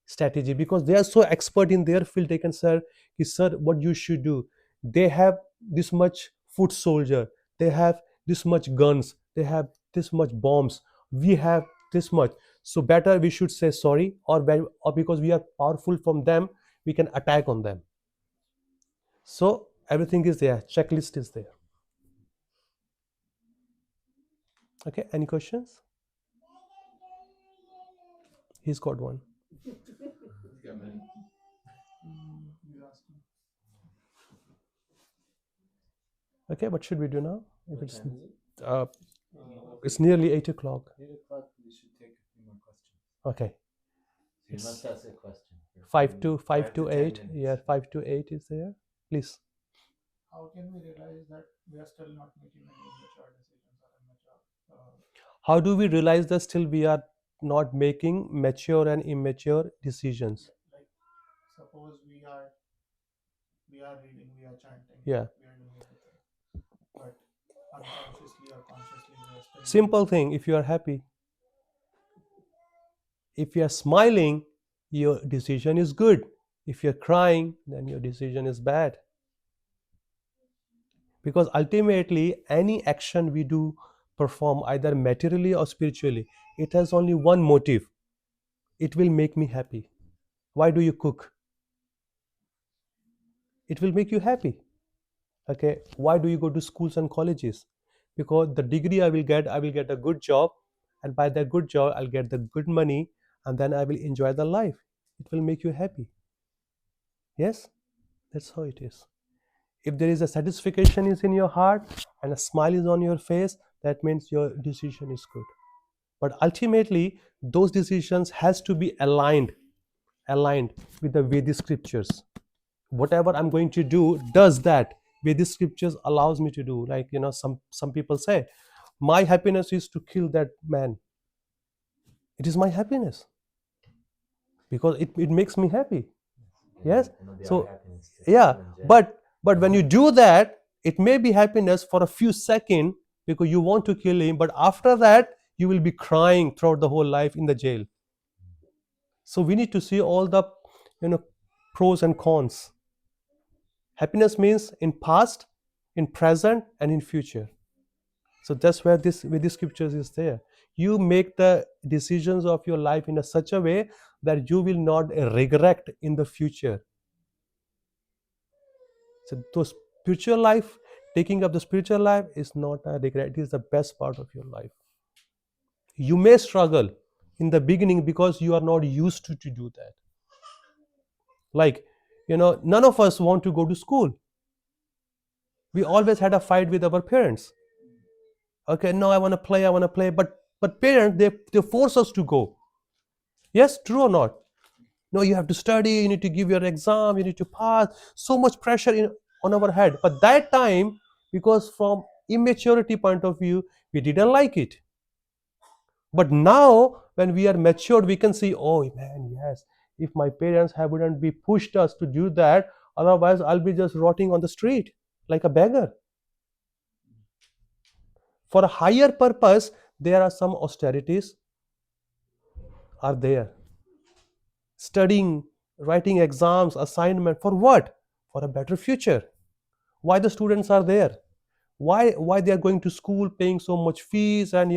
strategy? Because they are so expert in their field, they can say, sir, what you should do. They have this much foot soldier, they have this much guns, they have this much bombs, we have this much. So better we should say sorry, or because we are powerful from them, we can attack on them. So everything is there, checklist is there. Okay, any questions? He's got one. You asked me. Okay, what should we do now? If What it's time is it? uh, it's nearly 8 o'clock. 8 o'clock. We should take a few more questions. Okay, So you must ask a question. for five to 10 eight. minutes. Yeah, 5 to 8 is there. Please. How can we realize that we are still not making any immature decisions or immature? How do we realize that still we are not making mature and immature decisions? Like, suppose we are reading, we are chanting, Yeah. we are doing everything, but unconsciously or consciously we are still Simple thing. If you are happy, if you are smiling, your decision is good. If you're crying, then your decision is bad. Because ultimately, any action we do perform, either materially or spiritually, it has only one motive: it will make me happy. Why do you cook? It will make you happy. Okay, why do you go to schools and colleges? Because the degree I will get a good job, and by that good job I'll get the good money, and then I will enjoy the life. It will make you happy. Yes, that's how it is. If there is a satisfaction is in your heart and a smile is on your face, that means your decision is good. But ultimately, those decisions has to be aligned with the Vedic scriptures. Whatever I'm going to do does that Vedic scriptures allows me to do. Like, some people say, my happiness is to kill that man. It is my happiness because it makes me happy. Yes. And it'll be So our happiness to yeah, put them in jail. but when you do that, it may be happiness for a few seconds because you want to kill him, but after that you will be crying throughout the whole life in the jail. So we need to see all the pros and cons. Happiness means in past, in present, and in future. So that's where this scriptures is there. You make the decisions of your life in a such a way that you will not regret in the future. So those spiritual life, taking up the spiritual life is not a regret. It is the best part of your life. You may struggle in the beginning because you are not used to do that. Like, none of us want to go to school. We always had a fight with our parents. Okay, no, I want to play, but parents, they force us to go. Yes, true or not? No, you have to study, you need to give your exam, you need to pass. So much pressure on our head. But that time, because from immaturity point of view, we didn't like it. But now, when we are matured, we can see, oh man, yes, if my parents wouldn't be pushed us to do that, otherwise I'll be just rotting on the street like a beggar. For a higher purpose, there are some austerities are there. Studying, writing exams, assignment, for what? For a better future. Why the students are there? Why they are going to school, paying so much fees, and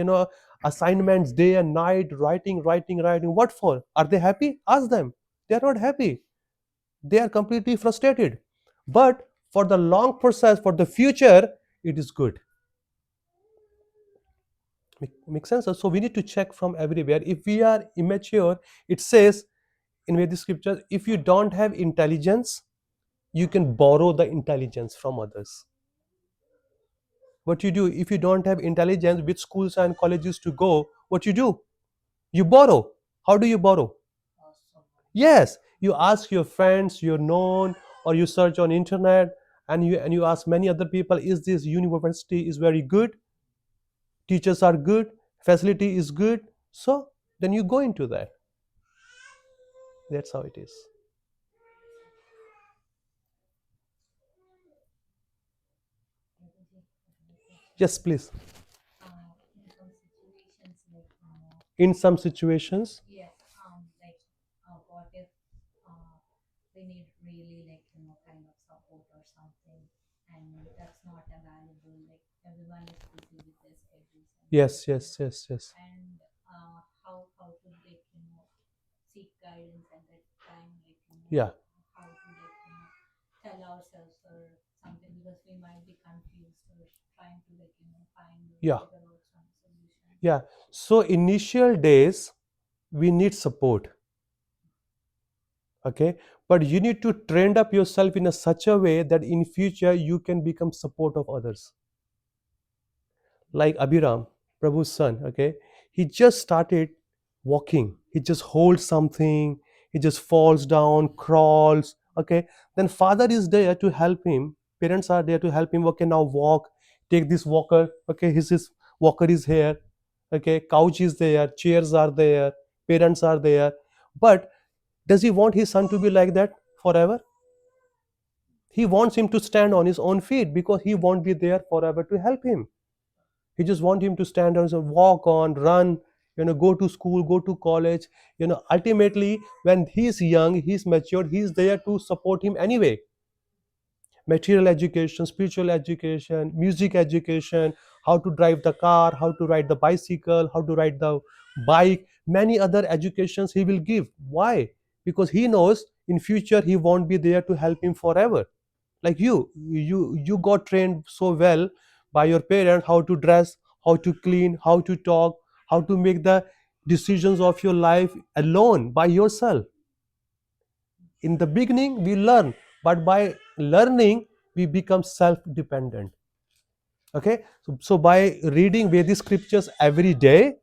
assignments day and night, writing. What for? Are they happy? Ask them. They are not happy. They are completely frustrated. But for the long process, for the future, it is good. Makes sense? So we need to check from everywhere. If we are immature, it says in Vedic scriptures, if you don't have intelligence, you can borrow the intelligence from others. What you do if you don't have intelligence, which schools and colleges to go, what you do? You borrow. How do you borrow? Ask someone. Yes, you ask your friends, your known, or you search on internet, and you ask many other people, is this university is very good, teachers are good, facility is good, so then you go into that. That's how it is. Yes, please. In some situations, In some situations, yes, what if they need really kind of support or something, and that's not available. Like everyone is busy with their schedules and yes, everything. yes, yes, yes. And how to seek guidance at that time, Yeah, how to tell ourselves or something, because we might be confused or trying to find or yeah, figure out some solution. yeah. So initial days, we need support. Okay, but you need to train up yourself in a such a way that in future you can become support of others. Like Abhiram, Prabhu's son. Okay, he just started walking. He just holds something, he just falls down, crawls. Okay, then father is there to help him, parents are there to help him. Okay, now walk, take this walker. Okay, his walker is here. Okay, couch is there, chairs are there, parents are there. But does he want his son to be like that forever? He wants him to stand on his own feet because he won't be there forever to help him. He just want him to stand on his own, walk on, run, go to school, go to college. Ultimately, when he's young, he's matured, he's there to support him anyway. Material education, spiritual education, music education, how to drive the car, how to ride the bicycle, how to ride the bike, many other educations he will give. Why? Because he knows in future he won't be there to help him forever. Like you got trained so well by your parents how to dress, how to clean, how to talk, how to make the decisions of your life alone by yourself. In the beginning we learn, but by learning we become self dependent. Okay, so by reading Vedic scriptures every day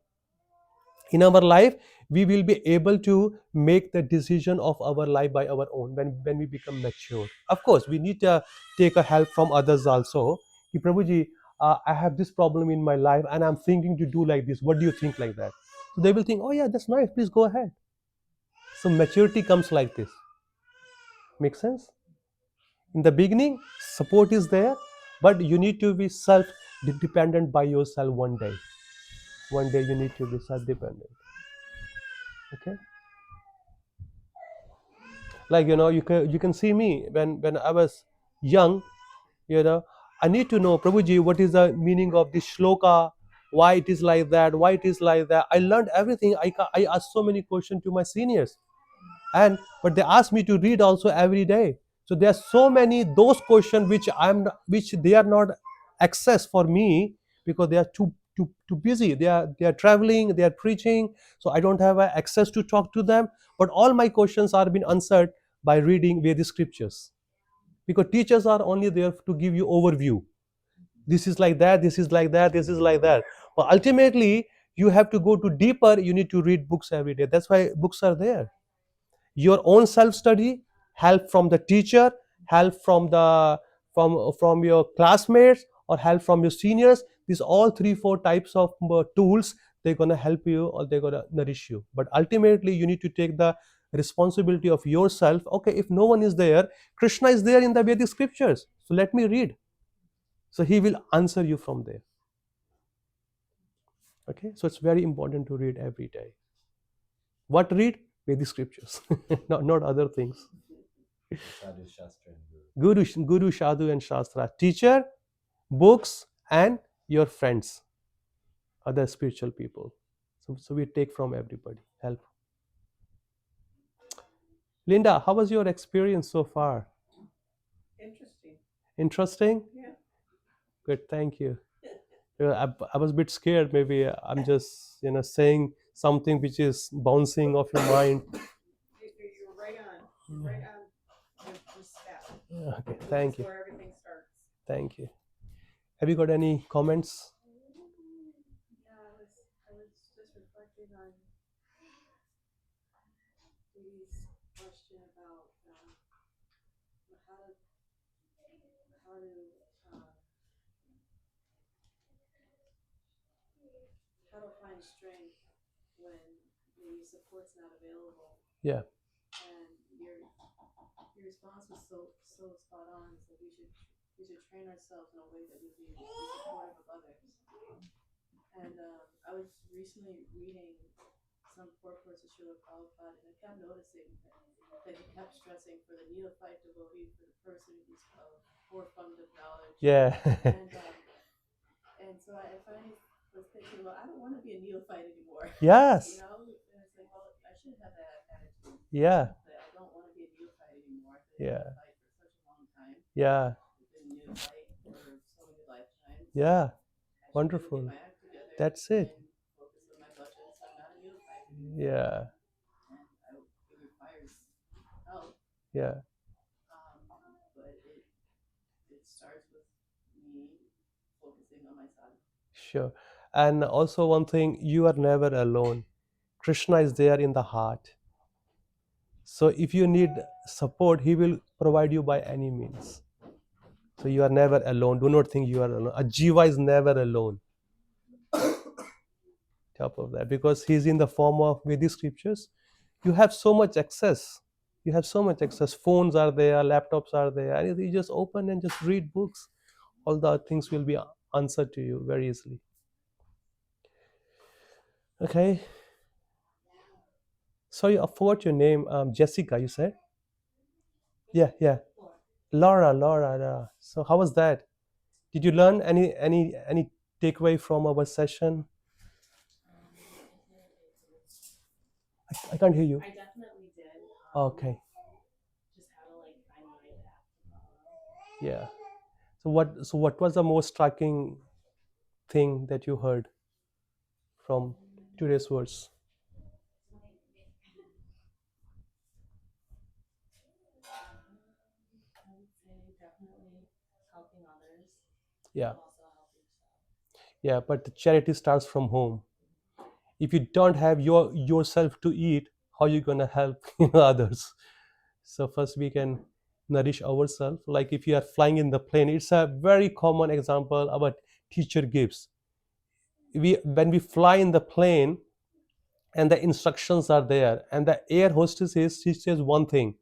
in our life, we will be able to make the decision of our life by our own when we become mature. Of course we need to take a help from others also. Ki, Prabhuji, I have this problem in my life and I'm thinking to do like this, what do you think? Like that, so they will think, oh yeah, that's nice, please go ahead. So maturity comes like this. Make sense? In the beginning support is there, but you need to be self dependent by yourself. One day you need to be self dependent. Okay, like you can see me when I was young. you know I need to know, Prabhuji, what is the meaning of this shloka, why it is like that, why it is like that. I learned everything. I asked so many questions to my seniors, and but they ask me to read also every day. So there are so many those questions which they are not access for me, because they are too busy. They are traveling, they are preaching, so I don't have access to talk to them. But all my questions are being answered by reading Vedic scriptures, because teachers are only there to give you overview. This is like that, this is like that, this is like that. But ultimately you have to go to deeper. You need to read books every day. That's why books are there. Your own self study, help from the teacher, help from your classmates, or help from your seniors. These all 3 4 types of tools, they're going to help you or they're going to nourish you. But ultimately you need to take the responsibility of yourself. Okay, if no one is there, Krishna is there in the Vedic scriptures, so let me read. So he will answer you from there. Okay, so it's very important to read every day. What read? Vedic scriptures. Not other things. Sadhu, Shastra, and Guru. Guru, Sadhu, and Shastra. Teacher, books, and your friends, other spiritual people. So we take from everybody. Help. Linda, how was your experience so far? Interesting. Interesting? Yeah. Good, thank you. I was a bit scared. Maybe I'm just saying something which is bouncing off your mind. You're right on. You're right on the step. Okay, thank That's you. where everything starts. Thank you. Have you got any comments? Yeah, I was just reflecting on Dee question about how to uh, how to find strength when maybe support's not available. Yeah. And your response was so spot on. It's like we should train ourselves in a way that would be supportive of others. And I was recently reading some purports of Srila Prabhupada, and I kept noticing that he kept stressing for the neophyte devotee, for the person who's poor fund of knowledge. Yeah. And so I finally was thinking, well, I don't want to be a neophyte anymore. Yes. And it's like, well, I should have that attitude. Yeah. That I don't want to be a neophyte anymore. I've Yeah. been a neophyte for such a long time. Yeah. I've been a neophyte for so many lifetimes. Yeah. I should Wonderful. really get my act together. That's it. And focus on my budgets. I'm not a neophyte. Yeah. And it requires help. Yeah. But it starts with me focusing on my son. Sure. And also one thing, you are never alone. Krishna is there in the heart. So if you need support, he will provide you by any means. So you are never alone. Do not think you are alone. A jiva is never alone. Top of that, because he's in the form of Vedic scriptures. You have so much access. You have so much access. Phones are there, laptops are there. And you just open and just read books. All the things will be answered to you very easily. Okay. Sorry, I forgot your name. Jessica, you said? Yeah, yeah. Laura. So how was that? Did you learn any takeaway from our session? I can't hear you. I definitely did. Okay. Just how to find my path. Yeah. So what was the most striking thing that you heard from today's words? I would say definitely helping others. Yeah. But also helping yourself. Yeah, but the charity starts from home. If you don't have yourself to eat, how you gonna help others? So first we can nourish ourselves. Like if you are flying in the plane, it's a very common example our teacher gives. When we fly in the plane and the instructions are there, and the air hostess she says one thing: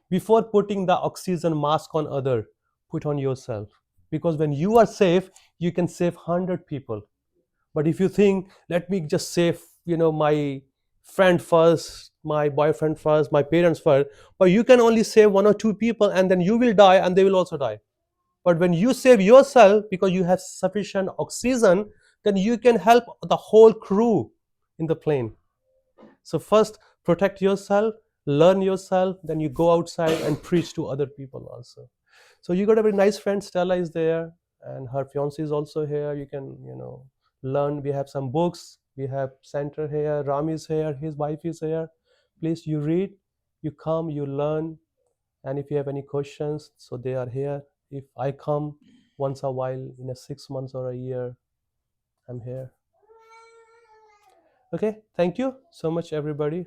before putting the oxygen mask on other, put on yourself, because when you are safe, you can save 100 people. But if you think, let me just save my friend first, my boyfriend first, my parents first, but you can only save 1 or 2 people, and then you will die and they will also die. But when you save yourself because you have sufficient oxygen, then you can help the whole crew in the plane. So first protect yourself, learn yourself, then you go outside and preach to other people also. So you got a very nice friend. Stella is there, and her fiance is also here. You can, learn. We have some books. We have center here. Ram is here. His wife is here. Please, you read, you come, you learn, and if you have any questions, so they are here. If I come once a while in a 6 months or a year, I'm here. Okay, thank you so much, everybody.